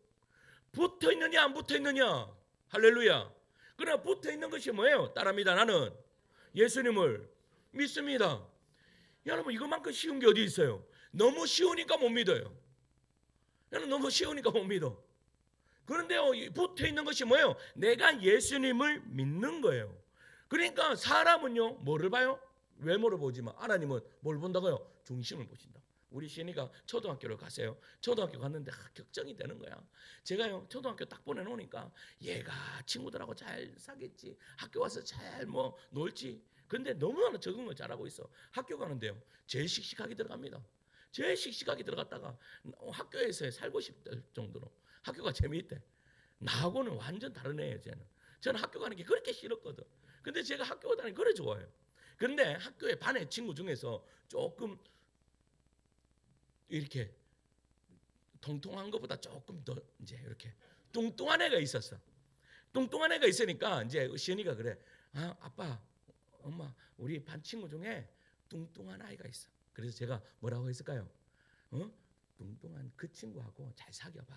S1: 붙어 있느냐 안 붙어 있느냐. 할렐루야. 그러나 붙어 있는 것이 뭐예요? 따라합니다. 나는 예수님을 믿습니다. 여러분 이것만큼 쉬운 게 어디 있어요? 너무 쉬우니까 못 믿어요. 여러분 너무 쉬우니까 못 믿어. 그런데요 붙어 있는 것이 뭐예요? 내가 예수님을 믿는 거예요. 그러니까 사람은요 뭐를 봐요? 외모를 보지만 하나님은 뭘 본다고요? 중심을 보신다. 우리 신이가 초등학교를 갔어요. 초등학교 갔는데 격정이 되는 거야. 제가요 초등학교 딱 보내놓으니까 얘가 친구들하고 잘 사겠지, 학교 와서 잘 뭐 놀지. 근데 너무나 적은 걸 잘하고 있어. 학교 가는데요 제일 씩씩하게 들어갑니다. 제일 씩씩하게 들어갔다가 학교에서 살고 싶을 정도로 학교가 재미있대. 나하고는 완전 다른 애예요. 저는 학교 가는 게 그렇게 싫었거든. 근데 제가 학교 다니는 거 그래 좋아요. 그런데 학교에 반의 친구 중에서 조금 이렇게 통통한 것보다 조금 더 이제 이렇게 뚱뚱한 애가 있었어. 뚱뚱한 애가 있으니까 이제 시연이가 그래. 아, 아빠, 엄마, 우리 반 친구 중에 뚱뚱한 아이가 있어. 그래서 제가 뭐라고 했을까요? 뚱뚱한 그 친구하고 잘 사귀어봐.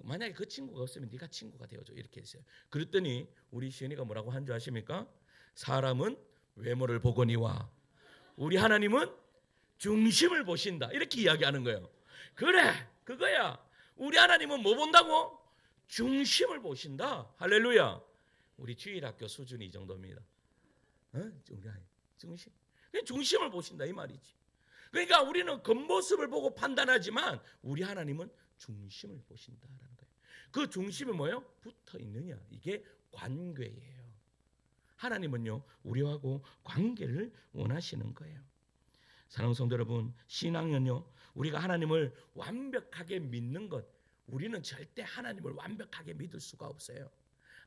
S1: 만약에 그 친구가 없으면 네가 친구가 되어줘. 이렇게 했어요. 그랬더니 우리 시연이가 뭐라고 한 줄 아십니까? 사람은 외모를 보거니와 우리 하나님은 중심을 보신다. 이렇게 이야기하는 거예요. 그래, 그거야. 우리 하나님은 뭐 본다고? 중심을 보신다. 할렐루야. 우리 주일학교 수준이 이 정도입니다. 중심. 중심을 보신다 이 말이지. 그러니까 우리는 겉모습을 보고 판단하지만 우리 하나님은 중심을 보신다라는 거예요. 그 중심이 뭐예요? 붙어 있느냐. 이게 관계예요. 하나님은요 우리하고 관계를 원하시는 거예요. 사랑하는 성도 여러분, 신앙은요 우리가 하나님을 완벽하게 믿는 것, 우리는 절대 하나님을 완벽하게 믿을 수가 없어요.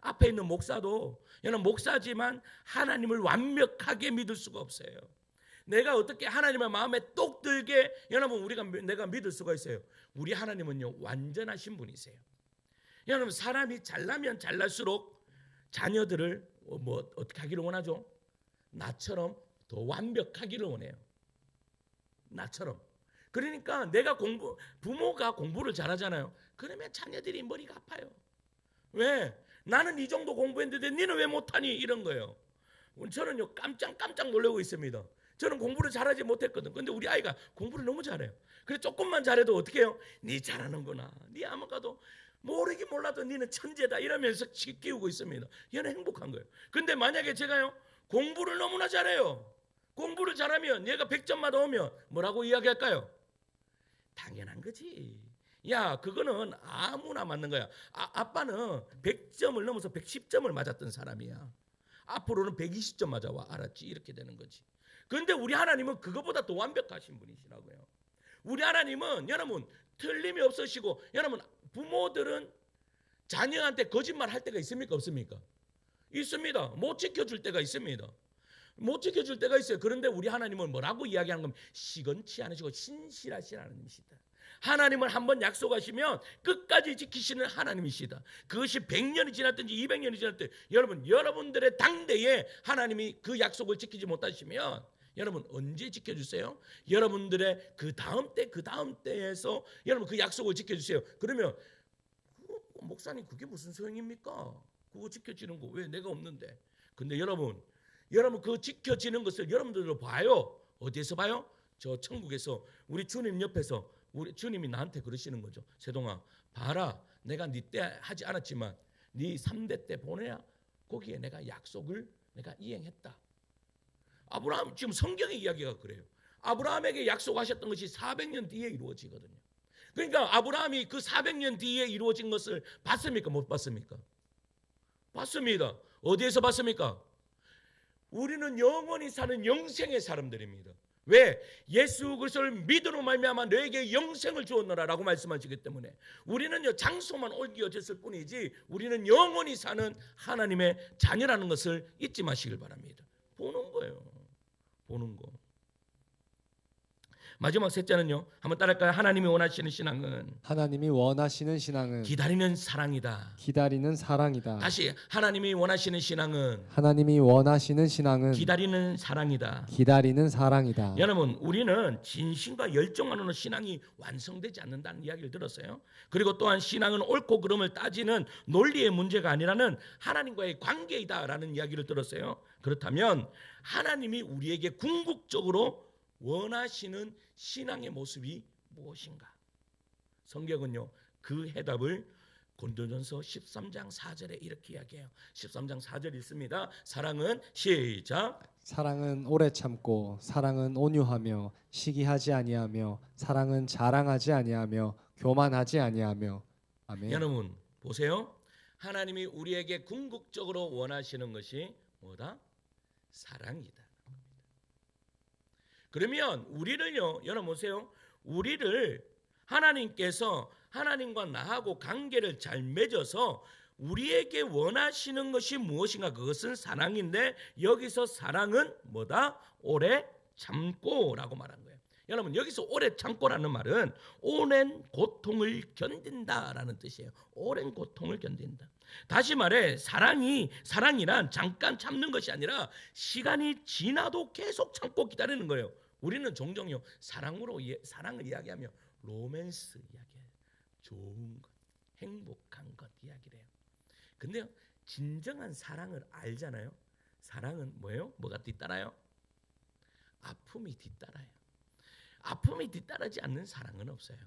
S1: 앞에 있는 목사도 여러분 목사지만 하나님을 완벽하게 믿을 수가 없어요. 내가 어떻게 하나님의 마음에 똑 들게 여러분 내가 믿을 수가 있어요. 우리 하나님은요 완전하신 분이세요. 여러분 사람이 잘나면 잘날수록 자녀들을 뭐 어떻게 하기를 원하죠? 나처럼 더 완벽하기를 원해요. 나처럼. 그러니까 부모가 공부를 잘하잖아요. 그러면 자녀들이 머리가 아파요. 왜? 나는 이 정도 공부했는데 너는 왜 못하니? 이런 거예요. 저는요 깜짝 놀라고 있습니다. 저는 공부를 잘하지 못했거든. 근데 우리 아이가 공부를 너무 잘해요. 그래서 조금만 잘해도 어떻게 해요? 네 잘하는구나. 네 아무가도 모르긴 몰라도 너는 천재다 이러면서 키우고 있습니다. 얘는 행복한 거예요. 근데 만약에 제가요 공부를 너무나 잘해요. 공부를 잘하면 얘가 100점 맞아오면 뭐라고 이야기할까요? 당연한 거지. 야 그거는 아무나 맞는 거야. 아빠는 100점을 넘어서 110점을 맞았던 사람이야. 앞으로는 120점 맞아와. 알았지? 이렇게 되는 거지. 그런데 우리 하나님은 그거보다 더 완벽하신 분이시라고요. 우리 하나님은 여러분 틀림이 없으시고, 여러분 부모들은 자녀한테 거짓말 할 때가 있습니까? 없습니까? 있습니다. 못 지켜줄 때가 있습니다. 못 지켜줄 때가 있어요. 그런데 우리 하나님은 뭐라고 이야기하는 겁니까? 시건치 않으시고 신실하신 하나님이시다. 하나님을 한번 약속하시면 끝까지 지키시는 하나님이시다. 그것이 100년이 지났든지 200년이 지났든지 여러분들의 당대에 하나님이 그 약속을 지키지 못하시면 여러분 언제 지켜주세요? 여러분들의 그 다음 때에서 여러분 그 약속을 지켜주세요. 그러면 목사님 그게 무슨 소용입니까? 그거 지켜지는 거 왜 내가 없는데? 근데 여러분 그 지켜지는 것을 여러분들도 봐요. 어디에서 봐요? 저 천국에서 우리 주님 옆에서 우리 주님이 나한테 그러시는 거죠. 세동아 봐라, 내가 네 때 하지 않았지만 네 3대 때 보내야 거기에 내가 약속을 내가 이행했다. 아브라함 지금 성경의 이야기가 그래요. 아브라함에게 약속하셨던 것이 400년 뒤에 이루어지거든요. 그러니까 아브라함이 그 400년 뒤에 이루어진 것을 봤습니까? 못 봤습니까? 봤습니다. 어디에서 봤습니까? 우리는 영원히 사는 영생의 사람들입니다. 왜? 예수 그리스도를 믿음으로 말미암아 너에게 영생을 주었노라라고 말씀하시기 때문에 우리는요 장소만 옮겨졌을 뿐이지 우리는 영원히 사는 하나님의 자녀라는 것을 잊지 마시길 바랍니다. 보는 거예요. 보는 거. 마지막 셋째는요. 한번 따라할까요? 하나님이 원하시는 신앙은 기다리는 사랑이다.
S2: 기다리는 사랑이다.
S1: 다시 하나님이 원하시는 신앙은 기다리는 사랑이다.
S2: 기다리는 사랑이다.
S1: 여러분 우리는 진심과 열정만으로는 신앙이 완성되지 않는다는 이야기를 들었어요. 그리고 또한 신앙은 옳고 그름을 따지는 논리의 문제가 아니라는 하나님과의 관계이다라는 이야기를 들었어요. 그렇다면 하나님이 우리에게 궁극적으로 원하시는 신앙의 모습이 무엇인가? 성경은요 그 해답을 고린도전서 13장 4절에 이렇게 이야기해요. 13장 4절 있습니다. 사랑은 시작.
S2: 사랑은 오래 참고 사랑은 온유하며 시기하지 아니하며 사랑은 자랑하지 아니하며 교만하지 아니하며. 아멘.
S1: 여러분 보세요. 하나님이 우리에게 궁극적으로 원하시는 것이 뭐다? 사랑이다. 그러면 우리를요, 여러분 보세요. 우리를 하나님께서 하나님과 나하고 관계를 잘 맺어서 우리에게 원하시는 것이 무엇인가? 그것은 사랑인데 여기서 사랑은 뭐다? 오래 참고라고 말한 거예요. 여러분 여기서 오래 참고라는 말은 오랜 고통을 견딘다라는 뜻이에요. 오랜 고통을 견딘다. 다시 말해 사랑이란 잠깐 참는 것이 아니라 시간이 지나도 계속 참고 기다리는 거예요. 우리는 종종요 사랑을 이야기하며 로맨스 이야기해요. 좋은 것, 행복한 것 이야기를 해요. 근데요 진정한 사랑을 알잖아요. 사랑은 뭐예요? 뭐가 뒤따라요? 아픔이 뒤따라요. 아픔이 뒤따르지 않는 사랑은 없어요.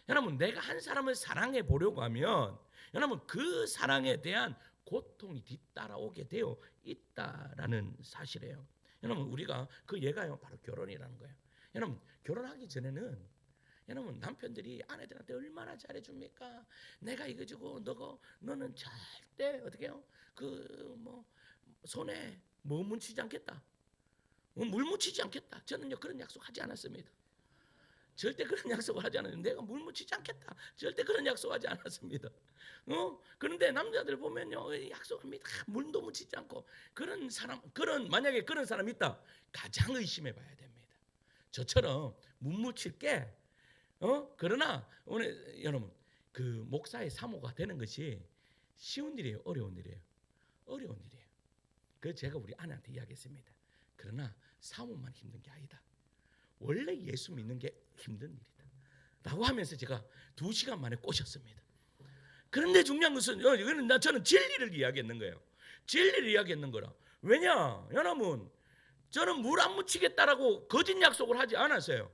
S1: 여러분 내가 한 사람을 사랑해 보려고 하면 여러분 그 사랑에 대한 고통이 뒤따라오게 되어 있다라는 사실이에요. 여러분 우리가 그 예가요 바로 결혼이라는 거예요. 여러분 결혼하기 전에는 여러분 남편들이 아내들한테 얼마나 잘해줍니까? 내가 이거 주고 너는 절대 어떻게 해요? 손에 뭐 묻히지 않겠다. 물 묻히지 않겠다. 저는요 그런 약속하지 않았습니다. 절대 그런 약속을 하지 않았는데 내가 물 묻히지 않겠다. 절대 그런 약속하지 않았습니다. 그런데 남자들 보면요 약속합니다. 물도 묻히지 않고 만약에 그런 사람이 있다. 가장 의심해봐야 됩니다. 저처럼 물 묻힐 게 그러나 오늘 여러분 그 목사의 사모가 되는 것이 쉬운 일이에요. 어려운 일이에요. 어려운 일이에요. 그래서 제가 우리 아내한테 이야기했습니다. 그러나 사모만 힘든 게 아니다. 원래 예수 믿는 게 힘든 일이다 라고 하면서 제가 2시간 만에 꼬셨습니다. 그런데 중요한 것은 저는 진리를 이야기했는 거예요. 진리를 이야기했는 거라. 왜냐 여러분 저는 물 안 묻히겠다라고 거짓 약속을 하지 않았어요.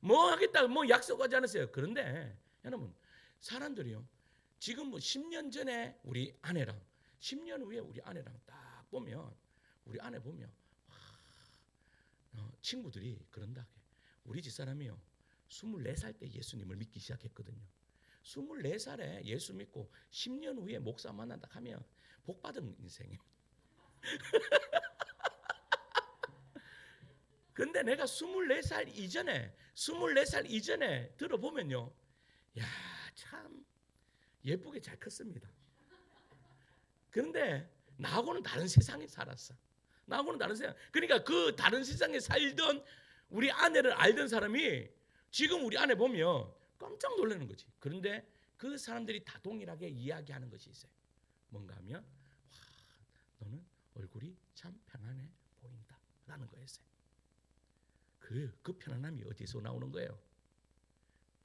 S1: 뭐 하겠다 약속하지 않았어요. 그런데 여러분 사람들이요 지금 10년 전에 우리 아내랑 10년 후에 우리 아내랑 딱 보면 우리 아내 보면 친구들이 그런다. 우리 집사람이요 24살 때 예수님을 믿기 시작했거든요. 24살에 예수 믿고 10년 후에 목사 만난다 하면 복받은 인생이에요. 근데 내가 24살 이전에 들어보면요 야 참 예쁘게 잘 컸습니다. 그런데 나하고는 다른 세상에 살았어. 나하고는 다른 세상. 그러니까 그 다른 세상에 살던 우리 아내를 알던 사람이 지금 우리 아내 보면 깜짝 놀라는 거지. 그런데 그 사람들이 다 동일하게 이야기하는 것이 있어요. 뭔가 하면 너는 얼굴이 참 편안해 보인다 라는 거였어요. 그 편안함이 어디서 나오는 거예요?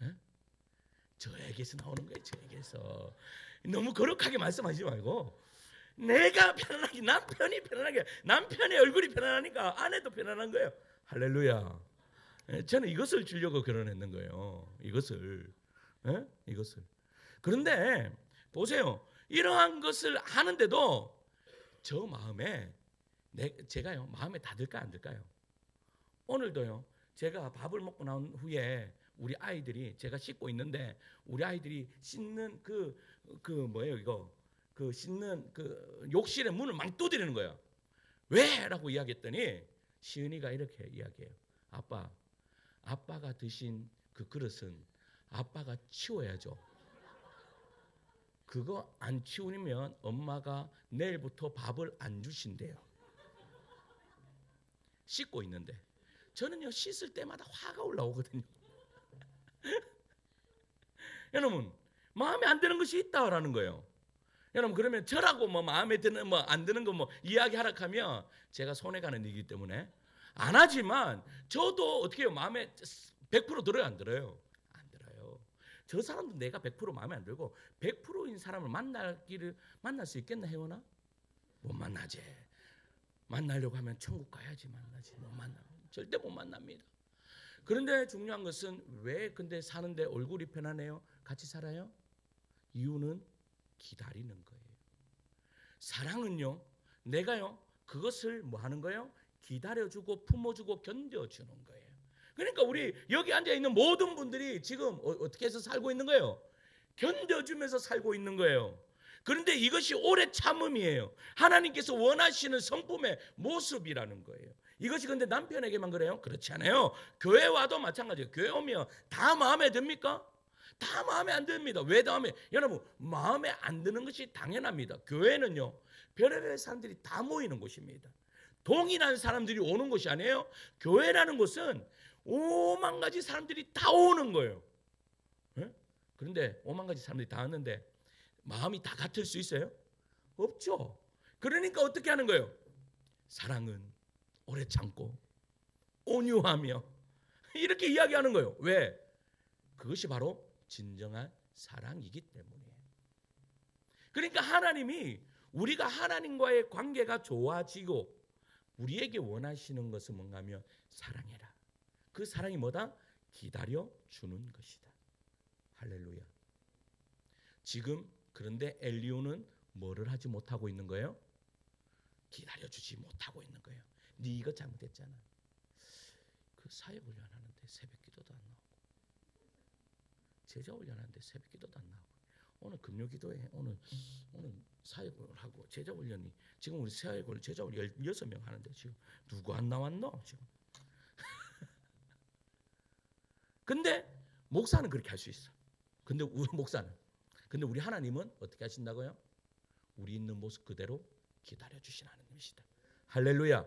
S1: 에? 저에게서 나오는 거예요. 저에게서. 너무 거룩하게 말씀하시지 말고 내가 편안하게 남편의 얼굴이 편안하니까 아내도 편안한 거예요. 할렐루야. 저는 이것을 주려고 결혼했는 거예요. 이것을. 그런데 보세요. 이러한 것을 하는데도 저 마음에 제가요 마음에 다 들까 안 들까요? 오늘도요 제가 밥을 먹고 나온 후에 우리 아이들이 제가 씻고 있는데 우리 아이들이 씻는 뭐예요 이거 씻는 욕실의 문을 막 두드리는 거예요. 왜? 라고 이야기했더니 시은이가 이렇게 이야기해요. 아빠가 드신 그 그릇은 아빠가 치워야죠. 그거 안 치우면 엄마가 내일부터 밥을 안 주신대요. 씻고 있는데 저는요 씻을 때마다 화가 올라오거든요. 여러분 마음에 안 드는 것이 있다라는 거예요. 여러분 그러면 저라고 마음에 드는 안 드는 거 이야기하라 하면 제가 손해 가는 일이기 때문에 안 하지만 저도 어떻게 해요? 마음에 100% 들어요 안 들어요? 안 들어요. 저 사람도 내가 100% 마음에 안 들고 100%인 사람을 만날 수 있겠나 혜원아? 못 만나지. 만나려고 하면 천국 가야지 만나지. 못 만나. 절대 못 만납니다. 그런데 중요한 것은 왜 근데 사는데 얼굴이 편안해요? 같이 살아요? 이유는 기다리는 거예요. 사랑은요 내가요 그것을 뭐 하는 거예요? 기다려주고 품어주고 견뎌주는 거예요. 그러니까 우리 여기 앉아있는 모든 분들이 지금 어떻게 해서 살고 있는 거예요? 견뎌주면서 살고 있는 거예요. 그런데 이것이 오래 참음이에요. 하나님께서 원하시는 성품의 모습이라는 거예요. 이것이 근데 남편에게만 그래요? 그렇지 않아요. 교회 와도 마찬가지예요. 교회 오면 다 마음에 듭니까? 다 마음에 안 듭니다. 왜 다음에? 여러분, 마음에 안 드는 것이 당연합니다. 교회는요, 별의별 사람들이 다 모이는 곳입니다. 동일한 사람들이 오는 곳이 아니에요. 교회라는 곳은 5만 가지 사람들이 다 오는 거예요. 네? 그런데 5만 가지 사람들이 다 왔는데 마음이 다 같을 수 있어요? 없죠. 그러니까 어떻게 하는 거예요? 사랑은 오래 참고 온유하며 이렇게 이야기하는 거예요. 왜? 그것이 바로 진정한 사랑이기 때문이에요. 그러니까 하나님이 우리가 하나님과의 관계가 좋아지고 우리에게 원하시는 것은 뭔가 하면 사랑해라. 그 사랑이 뭐다? 기다려 주는 것이다. 할렐루야. 지금 그런데 엘리후는 뭐를 하지 못하고 있는 거예요? 기다려주지 못하고 있는 거예요. 네 이거 잘못했잖아. 그 사역 훈련하는데 새벽 기도도 안 나오고, 제자 훈련하는데 새벽 기도도 안 나오고, 오늘 금요 기도에 오늘 사역을 하고 제자 훈련이 지금 우리 사역을 제자 훈련 16명 하는데 지금 누구 안 나왔노 지금? 근데 목사는 그렇게 할 수 있어. 근데 우리 목사는, 근데 우리 하나님은 어떻게 하신다고요? 우리 있는 모습 그대로 기다려 주신 하나님이시다. 할렐루야.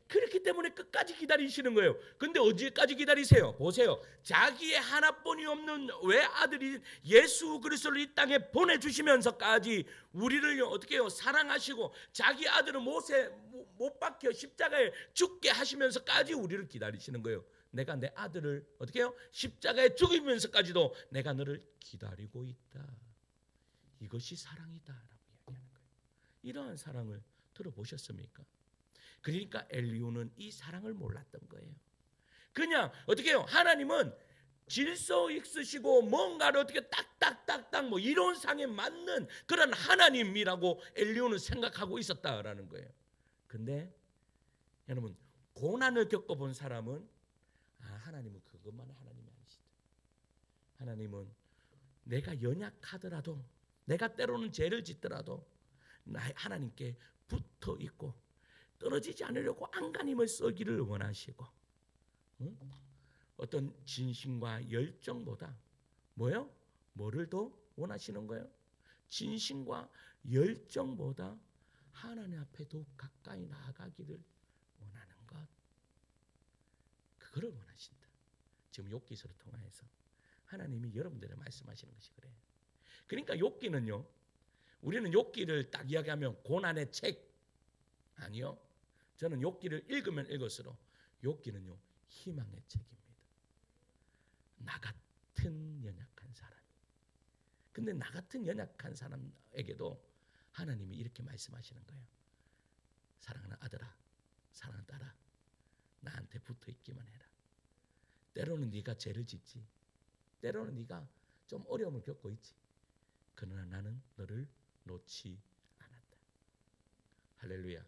S1: 그렇기 때문에 끝까지 기다리시는 거예요. 근데 어디까지 기다리세요? 보세요. 자기의 하나뿐이 없는 외아들이 예수 그리스도를 이 땅에 보내주시면서까지 우리를 어떻게 해요? 사랑하시고 자기 아들은 못에 못 박혀 십자가에 죽게 하시면서까지 우리를 기다리시는 거예요. 내가 내 아들을 어떻게 해요? 십자가에 죽이면서까지도 내가 너를 기다리고 있다. 이것이 사랑이다라고 이야기하는 거예요. 이러한 사랑을 들어보셨습니까? 그러니까 엘리후는 이 사랑을 몰랐던 거예요. 그냥 어떻게 해요? 하나님은 질서 있으시고 뭔가를 어떻게 딱딱딱딱 뭐 이론상에 맞는 그런 하나님이라고 엘리후는 생각하고 있었다라는 거예요. 근데 여러분, 고난을 겪어본 사람은 하나님은 그것만은 하나님이 아니시다. 하나님은 내가 연약하더라도, 내가 때로는 죄를 짓더라도 하나님께 붙어 있고 떨어지지 않으려고 안간힘을 쓰기를 원하시고, 어떤 진심과 열정보다 뭐예요? 뭐를 더 원하시는 거예요? 진심과 열정보다 하나님 앞에 더욱 가까이 나아가기를 원하는 것, 그거를 원하신다. 지금 욥기서를 통해서 하나님이 여러분들에게 말씀하시는 것이 그래요. 그러니까 욥기는요, 우리는 욥기를 딱 이야기하면 고난의 책 아니요. 저는 욥기를 읽으면 읽을수록 욥기는요 희망의 책입니다. 나 같은 연약한 사람. 근데 나 같은 연약한 사람에게도 하나님이 이렇게 말씀하시는 거예요. 사랑하는 아들아, 사랑하는 딸아, 나한테 붙어 있기만 해라. 때로는 네가 죄를 짓지, 때로는 네가 좀 어려움을 겪고 있지. 그러나 나는 너를 놓지 않았다. 할렐루야.